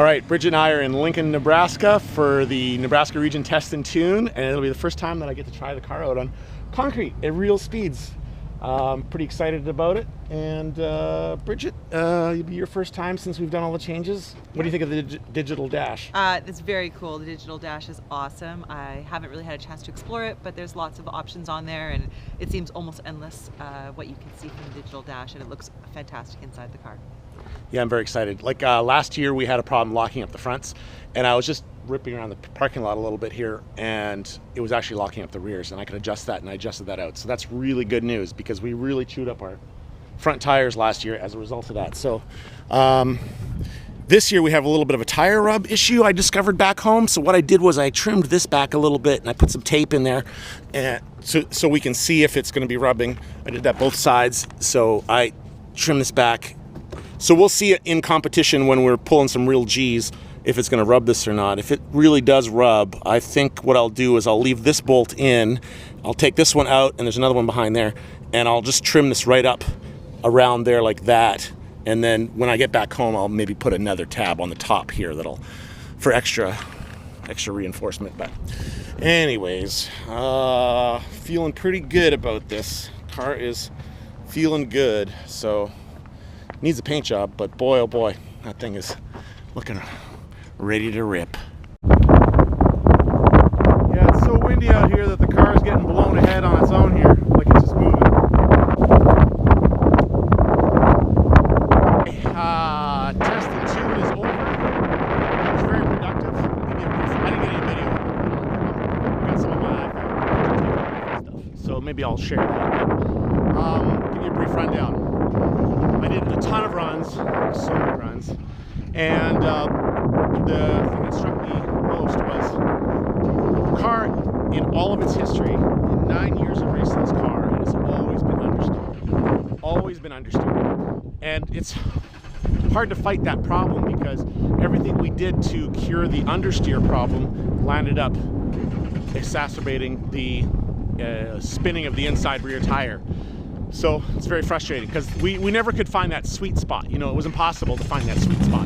right, Bridget and I are in Lincoln, Nebraska for the Nebraska Region Test and Tune, and it'll be the first time that I get to try the car out on concrete at real speeds. I'm pretty excited about it. And Bridget, it'll be your first time since we've done all the changes. What do you think of the digital dash? It's very cool. The digital dash is awesome. I haven't really had a chance to explore it, but there's lots of options on there, and it seems almost endless what you can see from the digital dash, and it looks fantastic inside the car. Yeah, I'm very excited. Like last year, we had a problem locking up the fronts, and I was just ripping around the parking lot a little bit here, and it was actually locking up the rears, and I could adjust that, and I adjusted that out. So that's really good news because we really chewed up our front tires last year as a result of that. So this year we have a little bit of a tire rub issue I discovered back home. So what I did was I trimmed this back a little bit, and I put some tape in there, and so we can see if it's going to be rubbing. I did that both sides, so I trimmed this back. So we'll see it in competition when we're pulling some real G's if it's going to rub this or not. If it really does rub, I think what I'll do is I'll leave this bolt in, I'll take this one out, and there's another one behind there, and I'll just trim this right up around there like that. And then when I get back home, I'll maybe put another tab on the top here that'll for extra reinforcement. But anyways, feeling pretty good about this. Car is feeling good. So needs a paint job, but boy, oh boy, that thing is looking ready to rip. Yeah, it's so windy out here that the car is getting blown ahead on its own here, like it's just moving. Test and tune is over. It was very productive. I didn't get any video of it. I got some of my iPhone stuff, so maybe I'll share that. Give you a brief rundown. I did a ton of runs, so many runs, and the thing that struck me most was the car, in all of its history, in 9 years of racing this car, has always been understeered. Always been understeered. And it's hard to fight that problem because everything we did to cure the understeer problem landed up exacerbating the spinning of the inside rear tire. So it's very frustrating because we never could find that sweet spot. You know, it was impossible to find that sweet spot.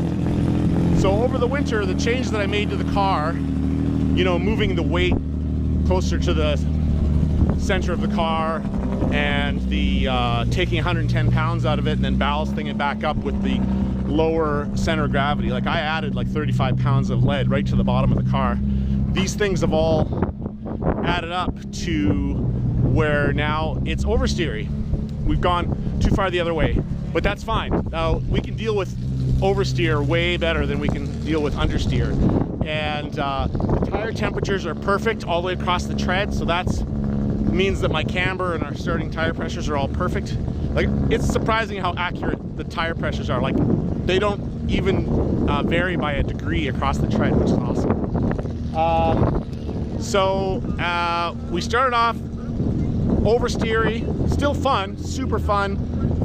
So over the winter, the change that I made to the car, you know, moving the weight closer to the center of the car and the taking 110 pounds out of it and then ballasting it back up with the lower center of gravity. Like I added like 35 pounds of lead right to the bottom of the car. These things have all added up to where now it's oversteery. We've gone too far the other way, but that's fine. Now we can deal with oversteer way better than we can deal with understeer. And the tire temperatures are perfect all the way across the tread, so that means that my camber and our starting tire pressures are all perfect. Like, it's surprising how accurate the tire pressures are. Like, they don't even vary by a degree across the tread, which is awesome. So we started off oversteery, still fun, super fun,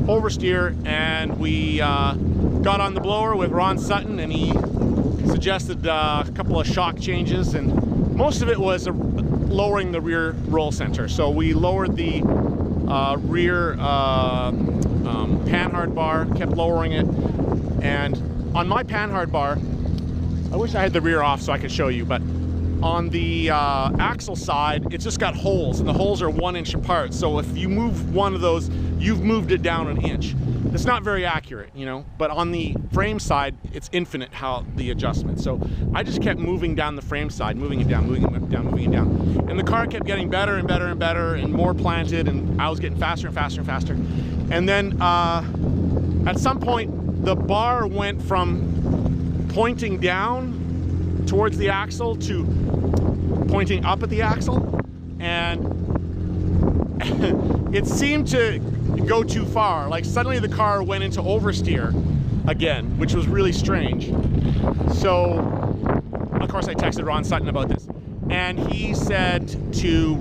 oversteer, and we got on the blower with Ron Sutton, and he suggested a couple of shock changes, and most of it was lowering the rear roll center. So we lowered the rear panhard bar, kept lowering it, and on my panhard bar, I wish I had the rear off so I could show you, but on the axle side, it's just got holes, and the holes are 1 inch apart. So if you move one of those, you've moved it down 1 inch. It's not very accurate, you know, but on the frame side, it's infinite how the adjustment. So I just kept moving down the frame side, moving it down, moving it down, moving it down. And the car kept getting better and better and better and more planted, and I was getting faster and faster and faster. And then at some point, the bar went from pointing down towards the axle to pointing up at the axle, and it seemed to go too far. Like suddenly the car went into oversteer again, which was really strange. So of course I texted Ron Sutton about this, and he said to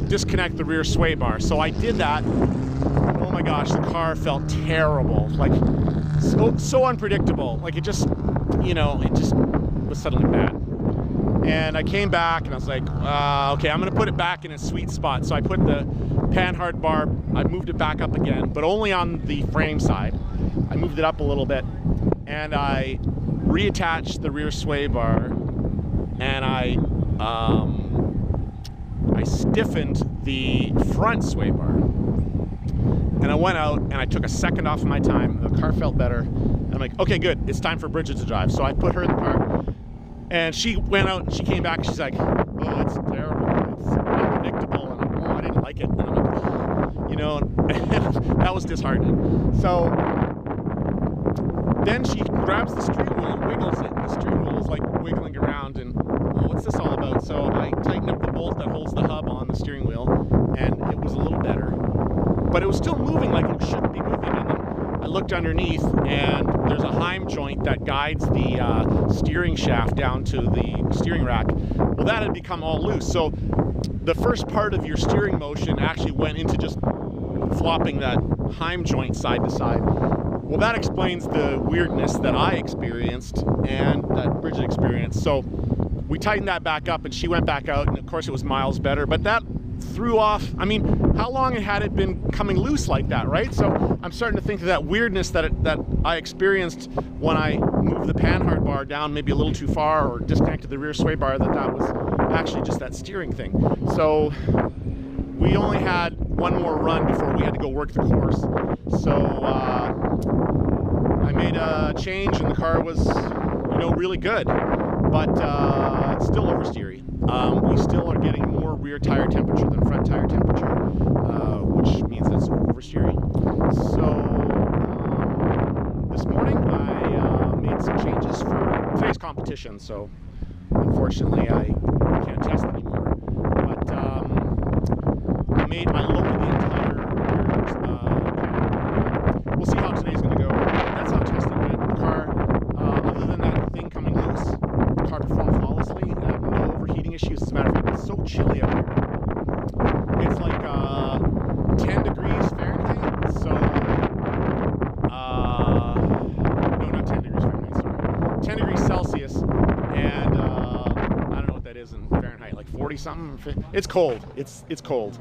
disconnect the rear sway bar. So I did that. Oh my gosh, the car felt terrible, like so unpredictable. Like it just, you know, it just was suddenly bad. And I came back and I was like, okay, I'm gonna put it back in its sweet spot. So I put the panhard bar, I moved it back up again, but only on the frame side. I moved it up a little bit, and I reattached the rear sway bar, and I stiffened the front sway bar. And I went out and I took a second off of my time. The car felt better. And I'm like, okay, good. It's time for Bridget to drive. So I put her in the car, and she went out and she came back and she's like, oh, it's terrible. It's unpredictable. And I'm like, oh, I didn't like it. And I'm like, oh, you know, that was disheartening. So then she grabs the steering wheel and wiggles it. And the steering wheel is like wiggling around, and well, what's this all about? So I tightened up the bolt that holds the hub on the steering wheel, and it was a little better. But it was still moving like it shouldn't be moving. And then I looked underneath, and there's a Heim joint that guides the steering shaft down to the steering rack. Well, that had become all loose. So the first part of your steering motion actually went into just flopping that Heim joint side to side. Well, that explains the weirdness that I experienced and that Bridget experienced. So we tightened that back up, and she went back out, and of course it was miles better. But that threw off, I mean, how long had it been coming loose like that, right? So I'm starting to think of that weirdness that I experienced when I moved the panhard bar down maybe a little too far, or disconnected the rear sway bar, that was actually just that steering thing. So we only had one more run before we had to go work the course. So I made a change, and the car was, you know, really good, but it's still oversteery. We still are getting more rear tire temperature than front tire temperature, which means it's oversteering. So this morning I made some changes for today's competition. So unfortunately I can't test anymore. But I lowered the entire rear. We'll see how today's going to go. That's how testing went. The car, other than that thing coming loose, the car performed flawlessly. And I have no overheating issues. As a matter of fact, it's so chilly out here. It's like 10 degrees Fahrenheit. So, no, not 10 degrees Fahrenheit, sorry. 10 degrees Celsius. And I don't know what that is in Fahrenheit, like 40 something. It's cold. It's cold.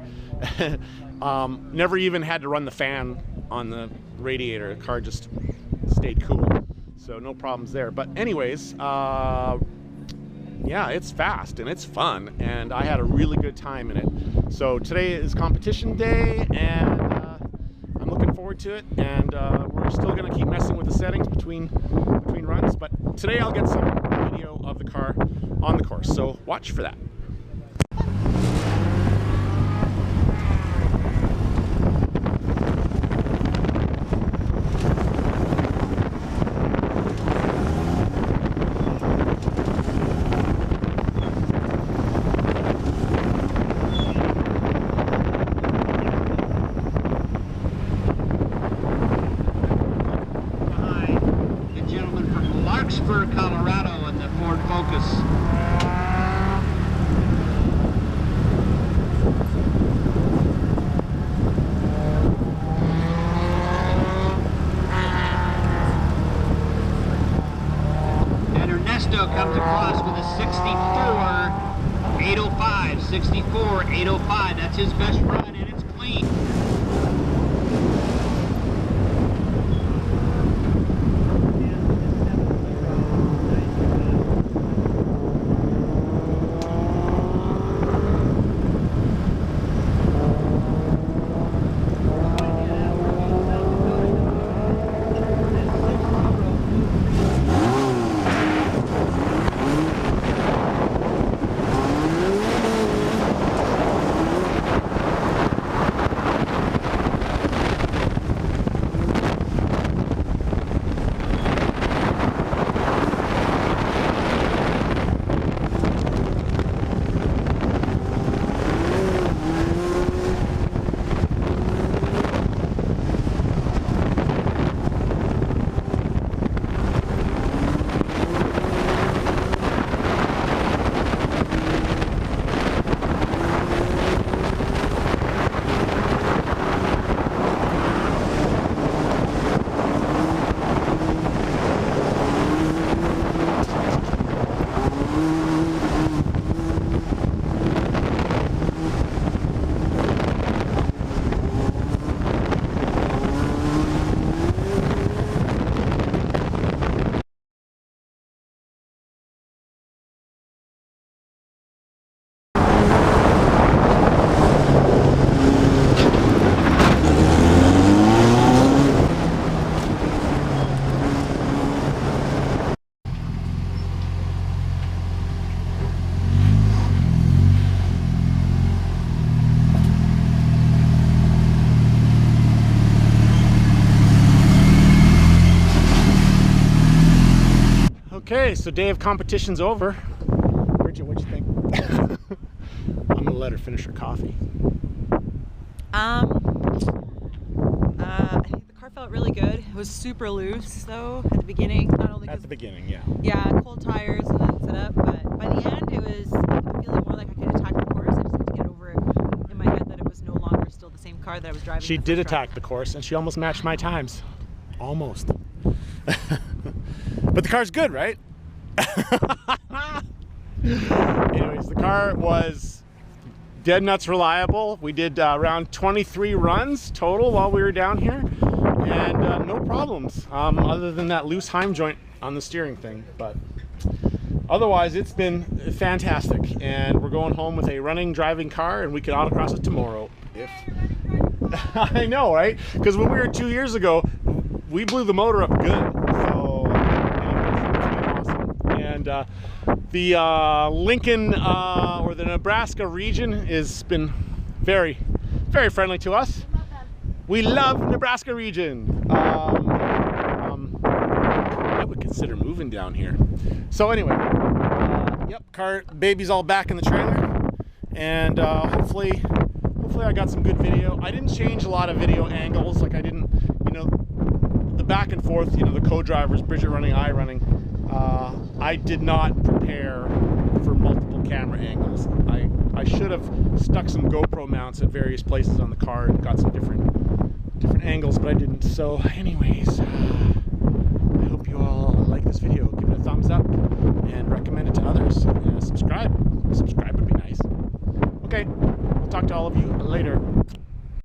Never even had to run the fan on the radiator. The car just stayed cool. So no problems there. But anyways, yeah, it's fast and it's fun, and I had a really good time in it. So today is competition day, and I'm looking forward to it. And we're still going to keep messing with the settings between runs. But today I'll get some video of the car on the course. So watch for that. Colorado in the Ford Focus. Okay, so day of competition's over. Bridget, what'd you think? I'm gonna let her finish her coffee. I think the car felt really good. It was super loose though at the beginning. Not only At the beginning, yeah. yeah, cold tires and then set up, but by the end it was feeling more like I could attack the course. I just had to get over it in my head that it was no longer still the same car that I was driving. She did attack the course, and she almost matched my times. Almost. But the car's good, right? Anyways, the car was dead nuts reliable. We did around 23 runs total while we were down here, and no problems other than that loose Heim joint on the steering thing. But otherwise, it's been fantastic, and we're going home with a running, driving car, and we can autocross it tomorrow. If I know, right? Because when we were 2 years ago, we blew the motor up good. So, anyways, it's been awesome. And the Lincoln or the Nebraska region has been very, very friendly to us. We love Nebraska region. I would consider moving down here. So anyway, yep, baby's all back in the trailer, and hopefully I got some good video. I didn't change a lot of video angles, like I didn't, the back and forth, the co-drivers, Bridget running, I running. I did not prepare for multiple camera angles. I should have stuck some GoPro mounts at various places on the car and got some different angles, but I didn't. So anyways, I hope you all like this video. Give it a thumbs up and recommend it to others. Subscribe would be nice. Okay, I'll talk to all of you later.